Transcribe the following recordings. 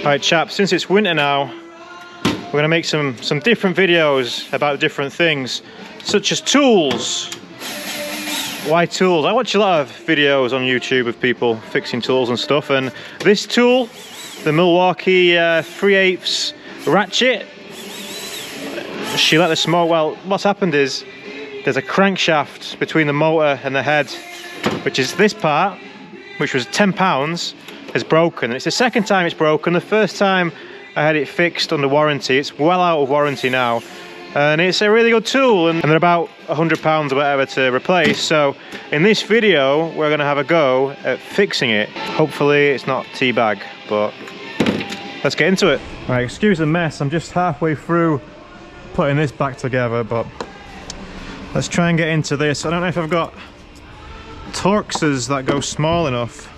Alright chaps, since it's winter now, we're going to make some different videos about different things, such as tools. Why tools? I watch a lot of videos on YouTube of people fixing tools and stuff, and this tool, the Milwaukee 3/8 Ratchet, she let the smoke. Well, what's happened is there's a crankshaft between the motor and the head, which is this part, which was £10, has broken. It's the second time it's broken. The first time I had it fixed under warranty. It's well out of warranty now, and it's a really good tool, and they're about £100 or whatever to replace. So in this video we're going to have a go at fixing it. Hopefully it's not teabag, but let's get into it. Right, excuse the mess, I'm just halfway through putting this back together, but let's try and get into this. I don't know if I've got Torxes that go small enough.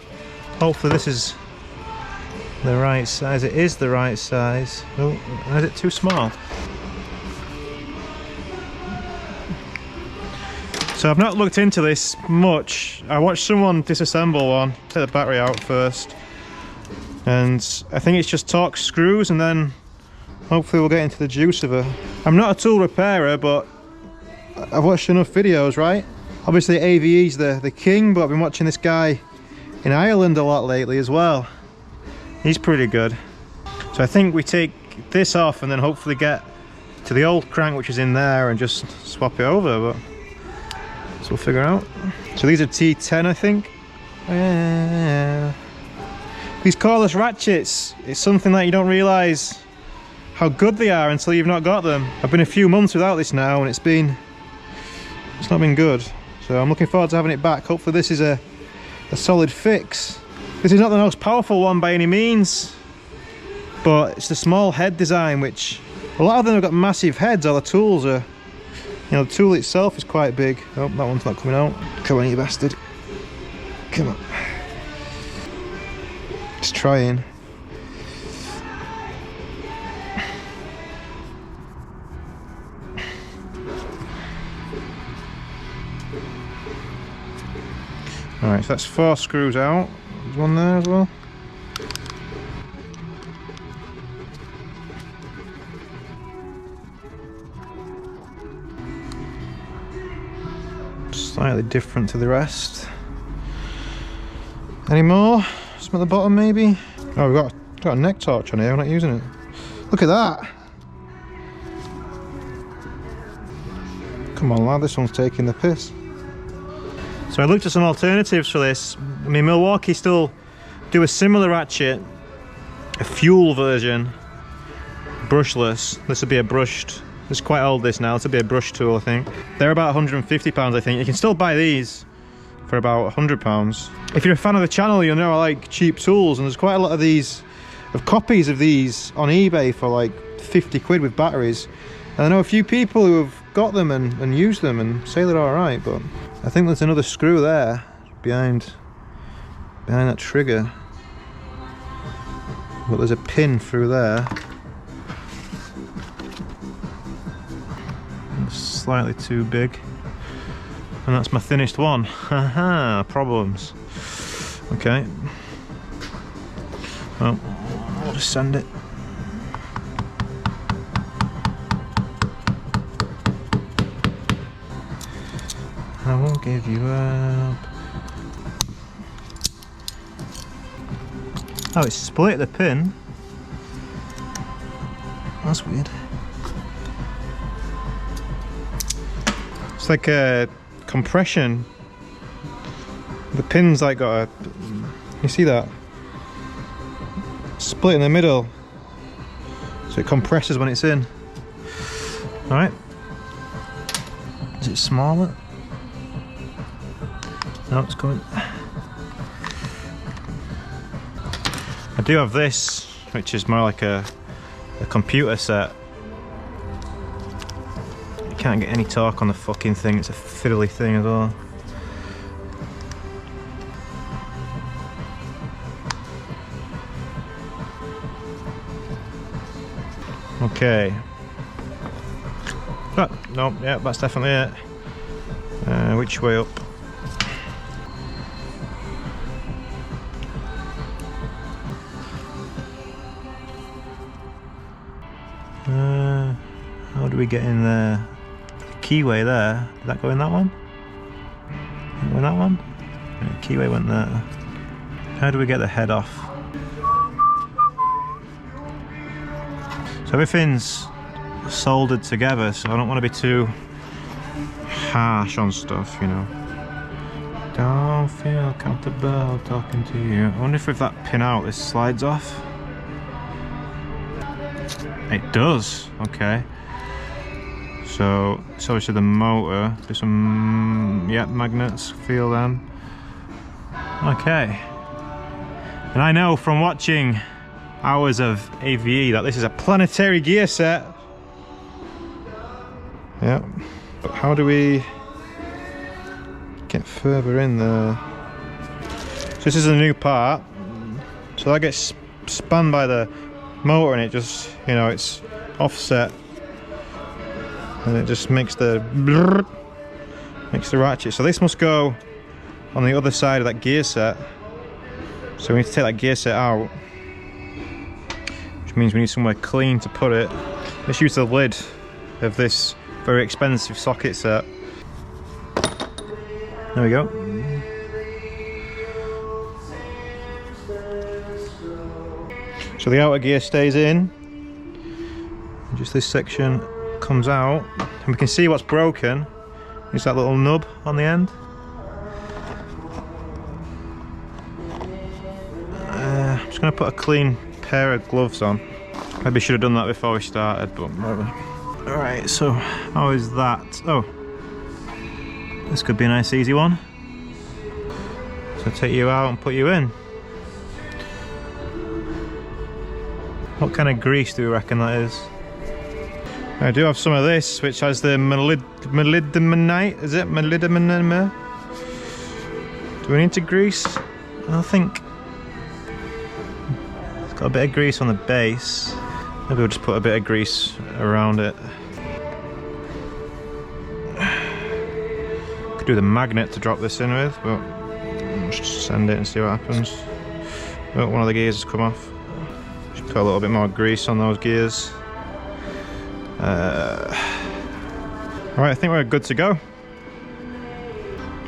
Hopefully this is the right size. It is the right size. Oh, is it too small? So I've not looked into this much. I watched someone disassemble one, take the battery out first, and I think it's just Torx screws, and then hopefully we'll get into the juice of it. I'm not a tool repairer, but I've watched enough videos, right? Obviously AVE's the king, but I've been watching this guy in Ireland a lot lately as well. He's pretty good. So I think we take this off and then hopefully get to the old crank which is in there and just swap it over, but so we'll figure out. So these are T10, I think. These cordless ratchets, it's something that you don't realise how good they are until you've not got them. I've been a few months without this now, and it's not been good. So I'm looking forward to having it back. Hopefully this is a solid fix. This is not the most powerful one by any means, but it's the small head design, which a lot of them have got massive heads. All the tools are, you know, the tool itself is quite big. Oh, that one's not coming out. Come on, you bastard. Come on. Just trying. Alright, so that's 4 screws out. There's one there as well. Slightly different to the rest. Any more? Some at the bottom maybe? Oh, we've got a neck torch on here, we're not using it. Look at that! Come on lad, this one's taking the piss. So I looked at some alternatives for this. I mean, Milwaukee still do a similar ratchet, a fuel version, brushless. This would be a brushed, it's quite old this now, this would be a brush tool I think. They're about £150 I think. You can still buy these for about £100. If you're a fan of the channel, you'll know I like cheap tools, and there's quite a lot of these, of copies of these on eBay for like 50 quid with batteries. And I know a few people who have got them and used them and say they're alright, but I think there's another screw there behind that trigger, but there's a pin through there. It's slightly too big, and that's my thinnest one. Haha, problems. Okay, well, I'll just send it. I won't give you up. Oh, it's split the pin. That's weird. It's like a compression. The pin's like got a... You see that? Split in the middle. So it compresses when it's in. Alright. Is it smaller? No, it's coming. I do have this, which is more like a computer set. You can't get any torque on the fucking thing, it's a fiddly thing as well. Okay. Oh, no, yeah, that's definitely it. Which way up? How do we get in there? The keyway there. Did that go in that one? Did it go in that one? Yeah, the keyway went there. How do we get the head off? So everything's soldered together, so I don't want to be too harsh on stuff, you know. Don't feel comfortable talking to you. I wonder if with that pin out this slides off. It does, okay. So it's obviously the motor. There's some magnets, feel them. Okay. And I know from watching hours of AVE that this is a planetary gear set. Yep. But how do we get further in there? So this is a new part. So that gets spun by the motor and it just, you know, it's offset. And it just makes the ratchet. So this must go on the other side of that gear set. So we need to take that gear set out, which means we need somewhere clean to put it. Let's use the lid of this very expensive socket set. There we go. So the outer gear stays in. Just this section comes out, and we can see what's broken. It's that little nub on the end. I'm just going to put a clean pair of gloves on. Maybe should have done that before we started, but whatever. Alright, so how is that? Oh, this could be a nice easy one. So take you out and put you in. What kind of grease do we reckon that is? I do have some of this, which has the molybdenite, is it? Molybdenite? Do we need to grease? I think it's got a bit of grease on the base. Maybe we'll just put a bit of grease around it. Could do the magnet to drop this in with, but let's just send it and see what happens. Oh, one of the gears has come off. Just put a little bit more grease on those gears. Alright, I think we're good to go.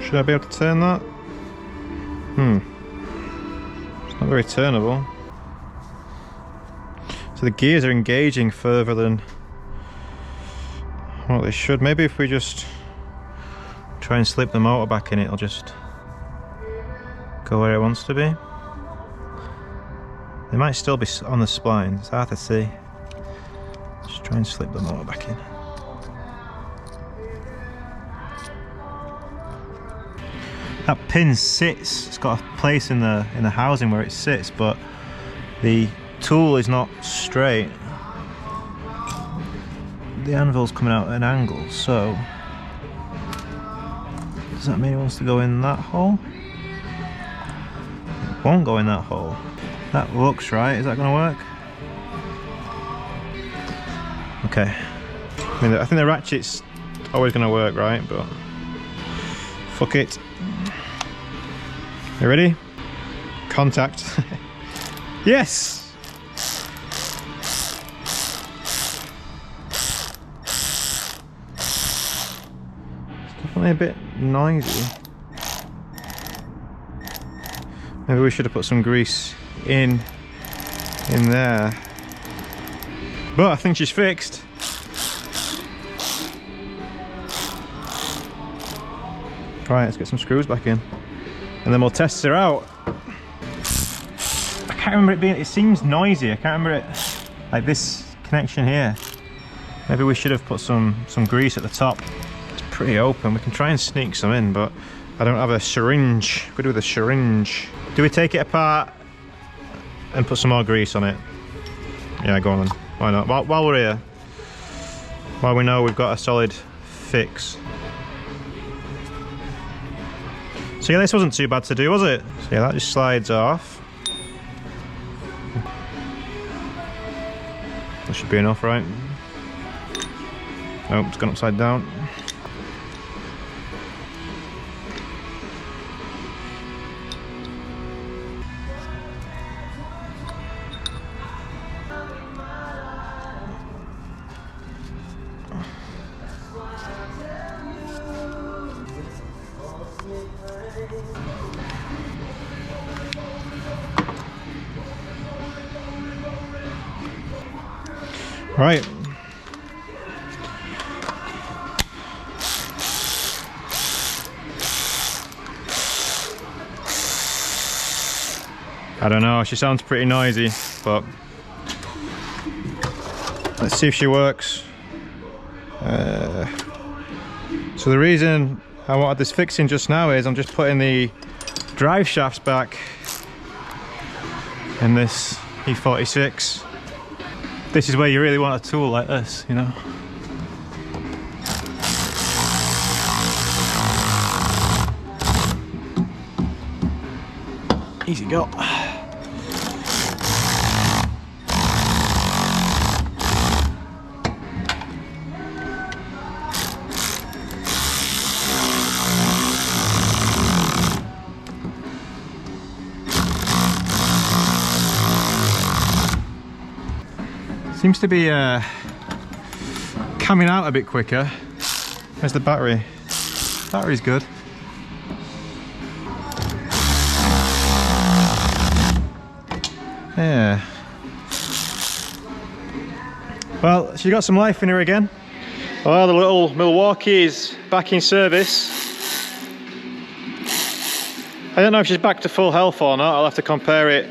Should I be able to turn that? It's not very turnable. So the gears are engaging further than what they should. Maybe if we just try and slip the motor back in, it'll just go where it wants to be. They might still be on the spline, it's hard to see. Just try and slip the motor back in. That pin sits, it's got a place in the housing where it sits, but the tool is not straight. The anvil's coming out at an angle, so does that mean it wants to go in that hole? It won't go in that hole. That looks right, is that going to work? Okay. I mean, I think the ratchet's always going to work, right? But fuck it. You ready? Contact. Yes! It's definitely a bit noisy. Maybe we should have put some grease in there. But I think she's fixed. Right, let's get some screws back in. And then we'll test her out. I can't remember it being, it seems noisy. I can't remember it, like this connection here. Maybe we should have put some grease at the top. It's pretty open. We can try and sneak some in, but I don't have a syringe. What do we do with a syringe? Do we take it apart and put some more grease on it? Yeah, go on then. Why not? While we're here, while we know we've got a solid fix. So yeah, this wasn't too bad to do, was it? So yeah, that just slides off. That should be enough, right? Nope, it's gone upside down. Right. I don't know, she sounds pretty noisy, but let's see if she works. So the reason I wanted this fixing just now is I'm just putting the drive shafts back in this E46. This is where you really want a tool like this, you know. Easy go. Seems to be coming out a bit quicker. Where's the battery? Battery's good. Yeah. Well, she got some life in her again. Well, the little Milwaukee is back in service. I don't know if she's back to full health or not. I'll have to compare it.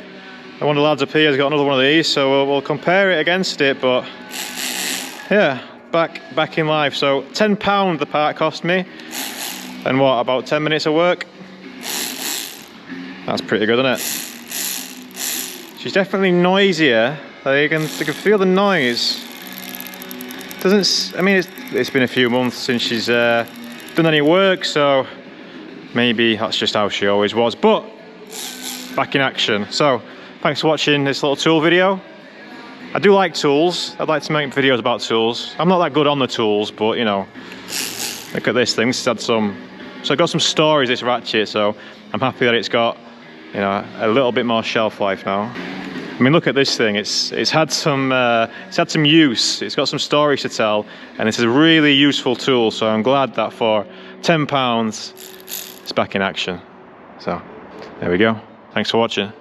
One of the lads up here has got another one of these, so we'll compare it against it. But yeah, back in life. So £10 the part cost me, and what, about 10 minutes of work? That's pretty good, isn't it? She's definitely noisier. You can feel the noise. Doesn't, I mean, it's been a few months since she's done any work, so maybe that's just how she always was. But back in action. So thanks for watching this little tool video. I do like tools. I'd like to make videos about tools. I'm not that good on the tools, but you know, look at this thing. This has had some, so I've got some stories, this Ratchet, so I'm happy that it's got, you know, a little bit more shelf life now. I mean, look at this thing. It's had some use. It's got some stories to tell, and it's a really useful tool. So I'm glad that for £10, it's back in action. So there we go. Thanks for watching.